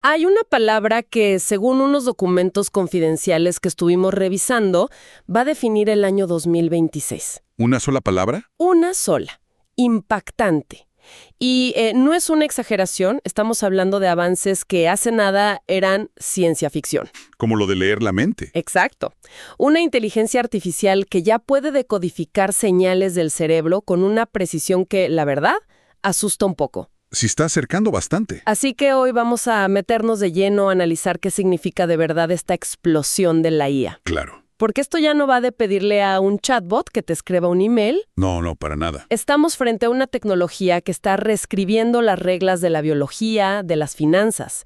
Hay una palabra que, según unos documentos confidenciales que estuvimos revisando, va a definir el año 2026. ¿Una sola palabra? Una sola. Impactante. Y no es una exageración, estamos hablando de avances que hace nada eran ciencia ficción. Como lo de leer la mente. Exacto. Una inteligencia artificial que ya puede decodificar señales del cerebro con una precisión que, la verdad, asusta un poco. Se está acercando bastante. Así que hoy vamos a meternos de lleno a analizar qué significa de verdad esta explosión de la IA. Claro. Porque esto ya no va de pedirle a un chatbot que te escriba un email. No, para nada. Estamos frente a una tecnología que está reescribiendo las reglas de la biología, de las finanzas,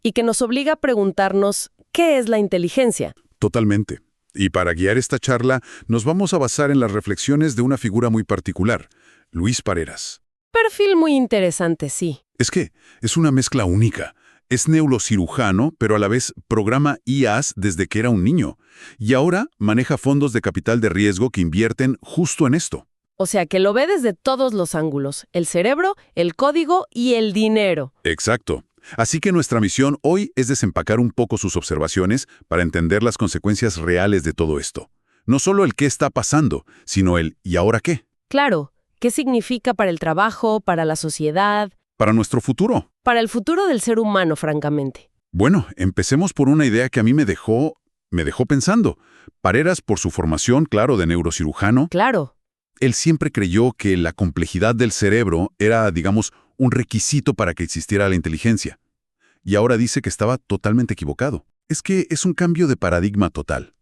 y que nos obliga a preguntarnos ¿qué es la inteligencia? Totalmente. Y para guiar esta charla, nos vamos a basar en las reflexiones de una figura muy particular, Luis Pareras. Perfil muy interesante, sí. Es que es una mezcla única. Es neurocirujano, pero a la vez programa IAs desde que era un niño. Y ahora maneja fondos de capital de riesgo que invierten justo en esto. O sea, que lo ve desde todos los ángulos, el cerebro, el código y el dinero. Exacto. Así que nuestra misión hoy es desempacar un poco sus observaciones para entender las consecuencias reales de todo esto. No solo el qué está pasando, sino el ¿y ahora qué? Claro, ¿qué significa para el trabajo, para la sociedad? Para nuestro futuro. Para el futuro del ser humano, francamente. Bueno, empecemos por una idea que a mí me dejó pensando. Pareras, por su formación, claro, de neurocirujano, Claro. él siempre creyó que la complejidad del cerebro era, digamos, un requisito para que existiera la inteligencia. Y ahora dice que estaba totalmente equivocado. Es que es un cambio de paradigma total.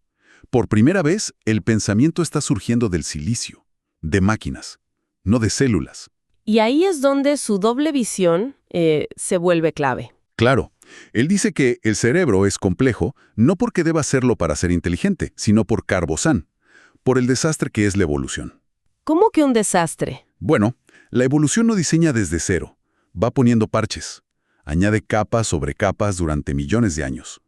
Por primera vez, el pensamiento está surgiendo del silicio, de máquinas, no de células. Y ahí es donde su doble visión se vuelve clave. Claro, él dice que el cerebro es complejo no porque deba serlo para ser inteligente, sino por Carl Sagan, por el desastre que es la evolución. ¿Cómo que un desastre? Bueno, la evolución no diseña desde cero, va poniendo parches, añade capas sobre capas durante millones de años.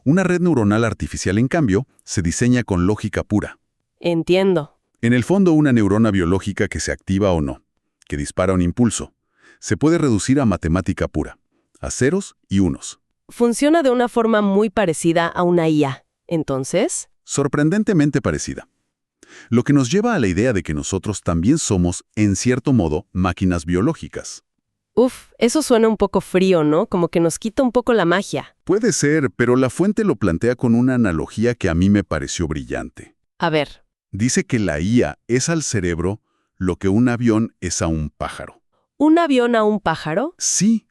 Una red neuronal artificial, en cambio, se diseña con lógica pura. Entiendo. En el fondo, una neurona biológica que se activa o no, que dispara un impulso, se puede reducir a matemática pura, a ceros y unos. Funciona de una forma muy parecida a una IA. Entonces, Sorprendentemente parecida. Lo que nos lleva a la idea de que nosotros también somos, en cierto modo, máquinas biológicas. eso suena un poco frío, ¿no? Como que nos quita un poco la magia. Puede ser, pero la fuente lo plantea con una analogía que a mí me pareció brillante. A ver, Dice que la IA es al cerebro lo que un avión es a un pájaro. ¿un avión a un pájaro? Sí,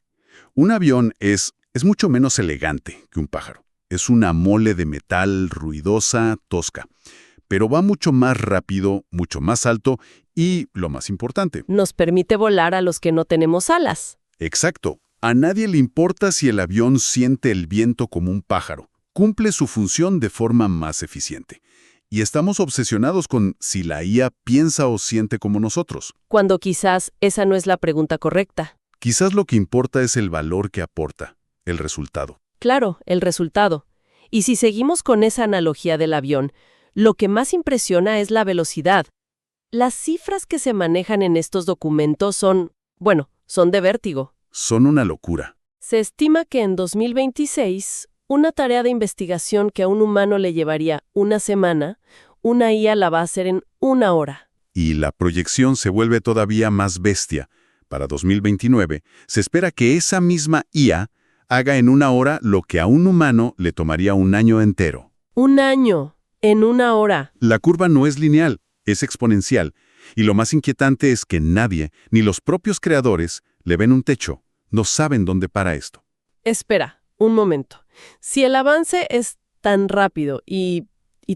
un avión es mucho menos elegante que un pájaro. Es una mole de metal ruidosa, tosca. Pero va mucho más rápido, mucho más alto y, lo más importante, Nos permite volar a los que no tenemos alas. exacto, a nadie le importa si el avión siente el viento como un pájaro. Cumple su función de forma más eficiente. Y estamos obsesionados con si la IA piensa o siente como nosotros. Cuando quizás esa no es la pregunta correcta. Quizás lo que importa es el valor que aporta, el resultado. Claro, el resultado. Y si seguimos con esa analogía del avión, lo que más impresiona es la velocidad. Las cifras que se manejan en estos documentos son de vértigo. Son una locura. Se estima que en 2026, una tarea de investigación que a un humano le llevaría una semana, una IA la va a hacer en 1 hora. Y la proyección se vuelve todavía más bestia. Para 2029, se espera que esa misma IA haga en 1 hora lo que a un humano le tomaría un año entero. ¡Un año! En 1 hora. La curva no es lineal, es exponencial. Y lo más inquietante es que nadie, ni los propios creadores, le ven un techo. No saben dónde para esto. Espera, un momento. Si el avance es tan rápido y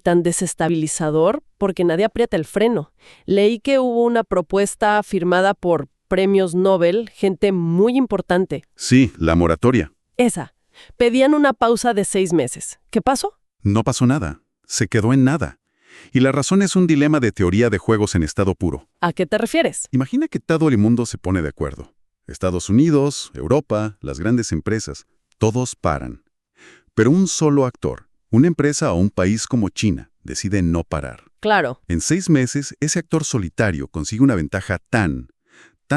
tan desestabilizador, porque nadie aprieta el freno. Leí que hubo una propuesta firmada por premios Nobel, gente muy importante. Sí, la moratoria. Esa. Pedían una pausa de 6 meses. ¿Qué pasó? No pasó nada. Se quedó en nada. Y la razón es un dilema de teoría de juegos en estado puro. ¿A qué te refieres? Imagina que todo el mundo se pone de acuerdo. Estados Unidos, Europa, las grandes empresas, todos paran. Pero un solo actor, una empresa o un país como China, decide no parar. Claro. En 6 meses, ese actor solitario consigue una ventaja tan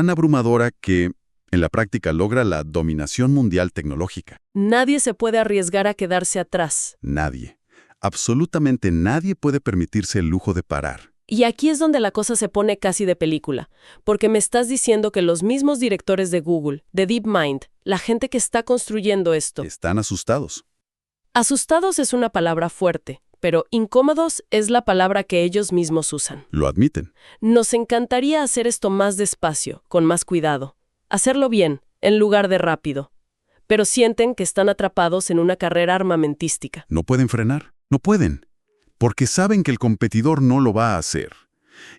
abrumadora que En la práctica logra la dominación mundial tecnológica. Nadie se puede arriesgar a quedarse atrás. Nadie, absolutamente nadie puede permitirse el lujo de parar. Y aquí es donde la cosa se pone casi de película, porque me estás diciendo que los mismos directores de Google, de DeepMind, la gente que está construyendo esto. Están asustados. Asustados es una palabra fuerte, pero incómodos es la palabra que ellos mismos usan. Lo admiten. Nos encantaría hacer esto más despacio, con más cuidado. Hacerlo bien, en lugar de rápido. Pero sienten que están atrapados en una carrera armamentística. No pueden frenar. No pueden. Porque saben que el competidor no lo va a hacer.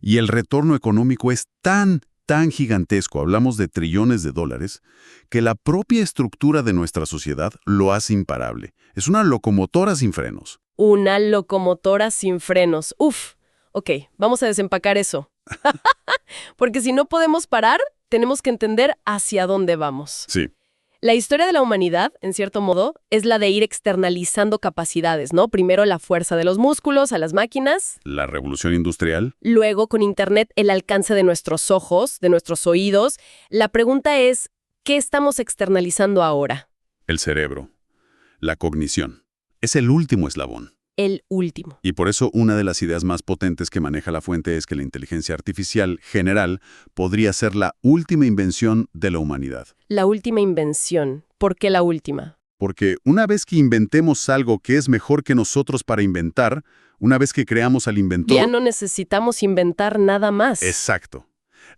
Y el retorno económico es tan gigantesco, hablamos de trillones de dólares, que la propia estructura de nuestra sociedad lo hace imparable. Es una locomotora sin frenos. Una locomotora sin frenos. Uf. Ok, vamos a desempacar eso. Porque si no podemos parar, tenemos que entender hacia dónde vamos. Sí. La historia de la humanidad, en cierto modo, es la de ir externalizando capacidades, ¿no? Primero la fuerza de los músculos a las máquinas. La revolución industrial. Luego, con Internet, el alcance de nuestros ojos, de nuestros oídos. La pregunta es, ¿qué estamos externalizando ahora? El cerebro. La cognición. Es el último eslabón. El último. Y por eso una de las ideas más potentes que maneja la fuente es que la inteligencia artificial general podría ser la última invención de la humanidad. La última invención. ¿Por qué la última? Porque una vez que inventemos algo que es mejor que nosotros para inventar, una vez que creamos al inventor... Ya no necesitamos inventar nada más. Exacto.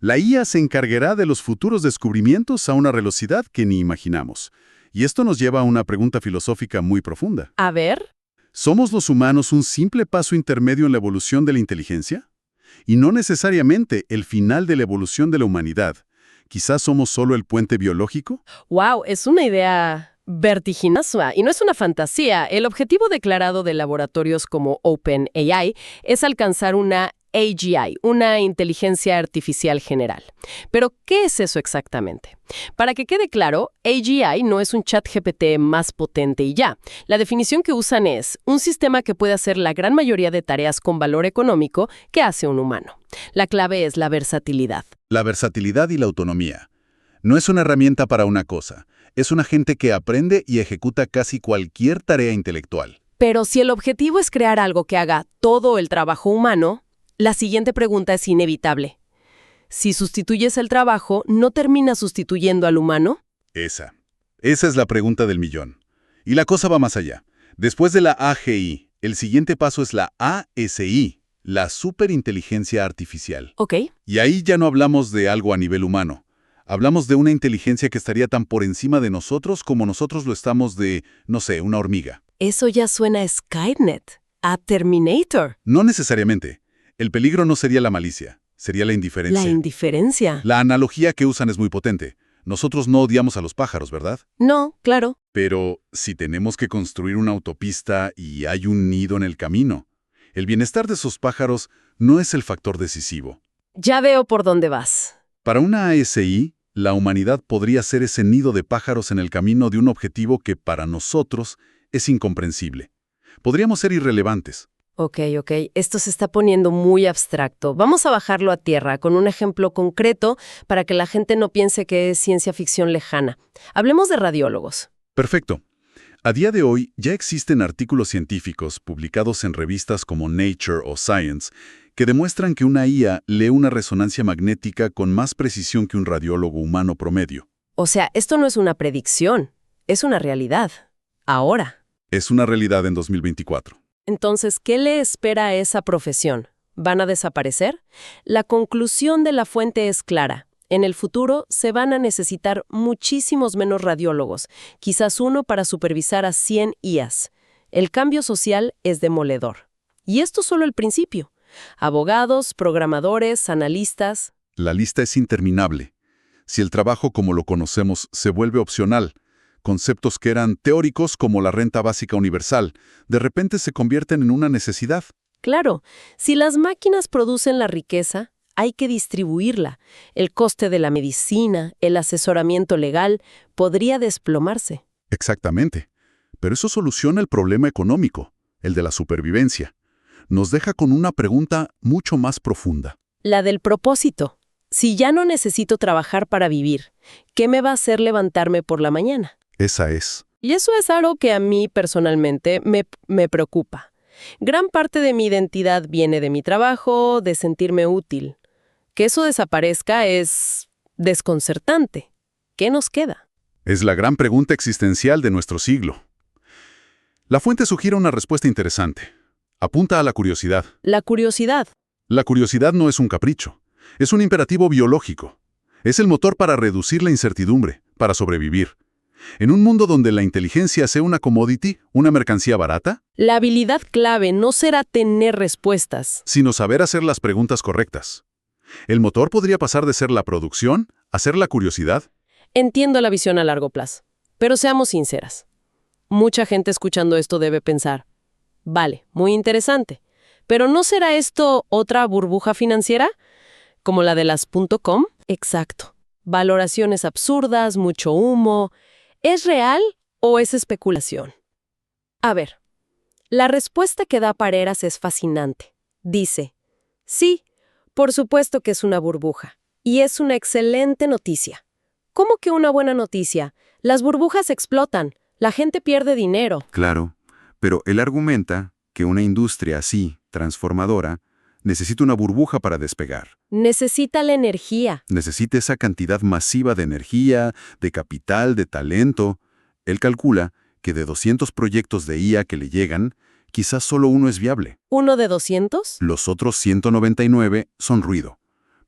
La IA se encargará de los futuros descubrimientos a una velocidad que ni imaginamos. Y esto nos lleva a una pregunta filosófica muy profunda. A ver... ¿Somos los humanos un simple paso intermedio en la evolución de la inteligencia? Y no necesariamente el final de la evolución de la humanidad. ¿Quizás somos solo el puente biológico? ¡Wow! Es una idea vertiginosa y no es una fantasía. El objetivo declarado de laboratorios como OpenAI es alcanzar una AGI, una inteligencia artificial general. Pero, ¿qué es eso exactamente? Para que quede claro, AGI no es un chat GPT más potente y ya. La definición que usan es un sistema que puede hacer la gran mayoría de tareas con valor económico que hace un humano. La clave es la versatilidad. La versatilidad y la autonomía. No es una herramienta para una cosa. Es un agente que aprende y ejecuta casi cualquier tarea intelectual. Pero si el objetivo es crear algo que haga todo el trabajo humano, la siguiente pregunta es inevitable. Si sustituyes el trabajo, ¿no terminas sustituyendo al humano? Esa es la pregunta del millón. Y la cosa va más allá. Después de la AGI, el siguiente paso es la ASI, la superinteligencia artificial. Ok. Y ahí ya no hablamos de algo a nivel humano. Hablamos de una inteligencia que estaría tan por encima de nosotros como nosotros lo estamos de, no sé, una hormiga. Eso ya suena a Skynet, a Terminator. No necesariamente. El peligro no sería la malicia, sería la indiferencia. La indiferencia. La analogía que usan es muy potente. Nosotros no odiamos a los pájaros, ¿verdad? No, claro. Pero si tenemos que construir una autopista y hay un nido en el camino, el bienestar de esos pájaros no es el factor decisivo. Ya veo por dónde vas. Para una ASI, la humanidad podría ser ese nido de pájaros en el camino de un objetivo que para nosotros es incomprensible. Podríamos ser irrelevantes. Ok. Esto se está poniendo muy abstracto. Vamos a bajarlo a tierra con un ejemplo concreto para que la gente no piense que es ciencia ficción lejana. Hablemos de radiólogos. Perfecto. A día de hoy ya existen artículos científicos publicados en revistas como Nature o Science que demuestran que una IA lee una resonancia magnética con más precisión que un radiólogo humano promedio. O sea, esto no es una predicción, es una realidad. Ahora. Es una realidad en 2024. Entonces, ¿qué le espera a esa profesión? ¿Van a desaparecer? La conclusión de la fuente es clara. En el futuro se van a necesitar muchísimos menos radiólogos, quizás uno para supervisar a 100 IAs. El cambio social es demoledor. Y esto es solo el principio. Abogados, programadores, analistas. La lista es interminable. Si el trabajo como lo conocemos se vuelve opcional, conceptos que eran teóricos como la renta básica universal, de repente se convierten en una necesidad. Claro, si las máquinas producen la riqueza, hay que distribuirla. El coste de la medicina, el asesoramiento legal, podría desplomarse. Exactamente. Pero eso soluciona el problema económico, el de la supervivencia. Nos deja con una pregunta mucho más profunda. La del propósito. Si ya no necesito trabajar para vivir, ¿qué me va a hacer levantarme por la mañana? Esa es. Y eso es algo que a mí personalmente me preocupa. Gran parte de mi identidad viene de mi trabajo, de sentirme útil. Que eso desaparezca es desconcertante. ¿Qué nos queda? Es la gran pregunta existencial de nuestro siglo. La fuente sugiere una respuesta interesante. Apunta a la curiosidad. La curiosidad. La curiosidad no es un capricho. Es un imperativo biológico. Es el motor para reducir la incertidumbre, para sobrevivir. En un mundo donde la inteligencia sea una commodity, una mercancía barata, La habilidad clave no será tener respuestas. sino saber hacer las preguntas correctas. El motor podría pasar de ser la producción a ser la curiosidad. Entiendo la visión a largo plazo, pero seamos sinceras. Mucha gente escuchando esto debe pensar, vale, muy interesante, pero ¿no será esto otra burbuja financiera? ¿Como la de las .com? Exacto. Valoraciones absurdas, mucho humo. ¿Es real o es especulación? A ver, la respuesta que da Pareras es fascinante. Dice, sí, por supuesto que es una burbuja, y es una excelente noticia. ¿Cómo que una buena noticia? Las burbujas explotan, la gente pierde dinero. Claro, pero él argumenta que una industria así, transformadora, necesita una burbuja para despegar. Necesita la energía. Necesita esa cantidad masiva de energía, de capital, de talento. Él calcula que de 200 proyectos de IA que le llegan, quizás solo uno es viable. ¿Uno de 200? Los otros 199 son ruido.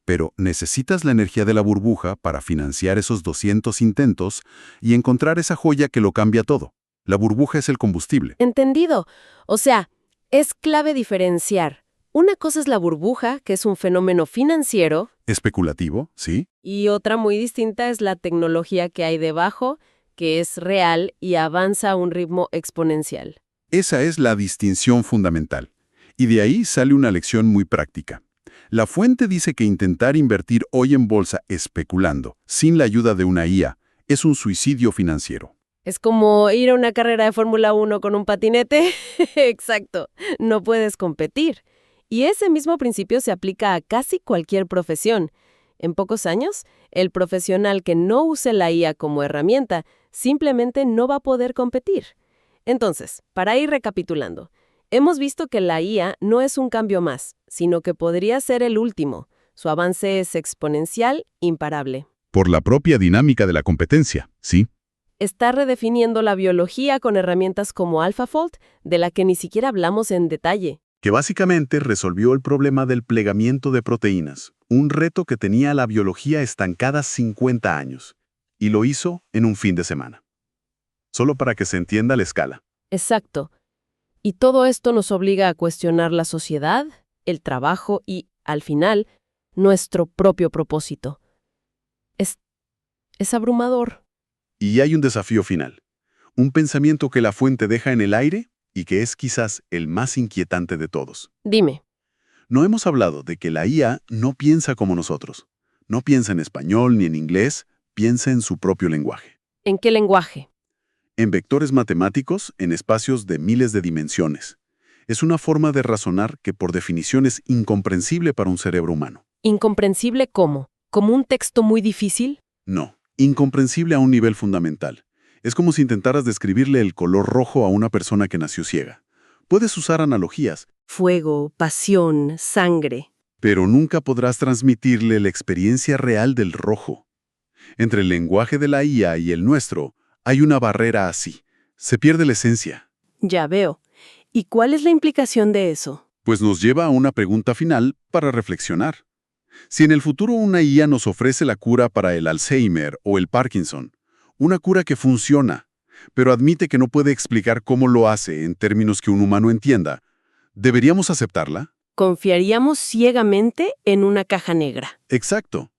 Pero necesitas la energía de la burbuja para financiar esos 200 intentos y encontrar esa joya que lo cambia todo. La burbuja es el combustible. Entendido. O sea, es clave diferenciar. Una cosa es la burbuja, que es un fenómeno financiero, Especulativo, ¿sí? y otra muy distinta es la tecnología que hay debajo, que es real y avanza a un ritmo exponencial. Esa es la distinción fundamental. Y de ahí sale una lección muy práctica. La fuente dice que intentar invertir hoy en bolsa especulando, sin la ayuda de una IA, es un suicidio financiero. Es como ir a una carrera de Fórmula 1 con un patinete. Exacto, no puedes competir. Y ese mismo principio se aplica a casi cualquier profesión. En pocos años, el profesional que no use la IA como herramienta simplemente no va a poder competir. Entonces, para ir recapitulando, hemos visto que la IA no es un cambio más, sino que podría ser el último. Su avance es exponencial, imparable. Por la propia dinámica de la competencia, ¿sí? Está redefiniendo la biología con herramientas como AlphaFold, de la que ni siquiera hablamos en detalle. Que básicamente resolvió el problema del plegamiento de proteínas, un reto que tenía la biología estancada 50 años, y lo hizo en un fin de semana. Solo para que se entienda la escala. Exacto. Y todo esto nos obliga a cuestionar la sociedad, el trabajo y, al final, nuestro propio propósito. Es abrumador. Y hay un desafío final, un pensamiento que la fuente deja en el aire y que es quizás el más inquietante de todos. Dime, No hemos hablado de que la IA no piensa como nosotros. No piensa en español ni en inglés, piensa en su propio lenguaje. ¿en qué lenguaje? En vectores matemáticos, en espacios de miles de dimensiones. Es una forma de razonar que por definición es incomprensible para un cerebro humano. ¿Incomprensible cómo? ¿Como un texto muy difícil? No, incomprensible a un nivel fundamental. Es como si intentaras describirle el color rojo a una persona que nació ciega. Puedes usar analogías, Fuego, pasión, sangre. pero nunca podrás transmitirle la experiencia real del rojo. Entre el lenguaje de la IA y el nuestro, hay una barrera así. Se pierde la esencia. Ya veo. ¿Y cuál es la implicación de eso? Pues nos lleva a una pregunta final para reflexionar. Si en el futuro una IA nos ofrece la cura para el Alzheimer o el Parkinson, una cura que funciona, pero admite que no puede explicar cómo lo hace en términos que un humano entienda, ¿deberíamos aceptarla? ¿Confiaríamos ciegamente en una caja negra? Exacto.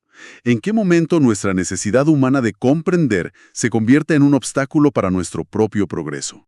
¿En qué momento nuestra necesidad humana de comprender se convierte en un obstáculo para nuestro propio progreso?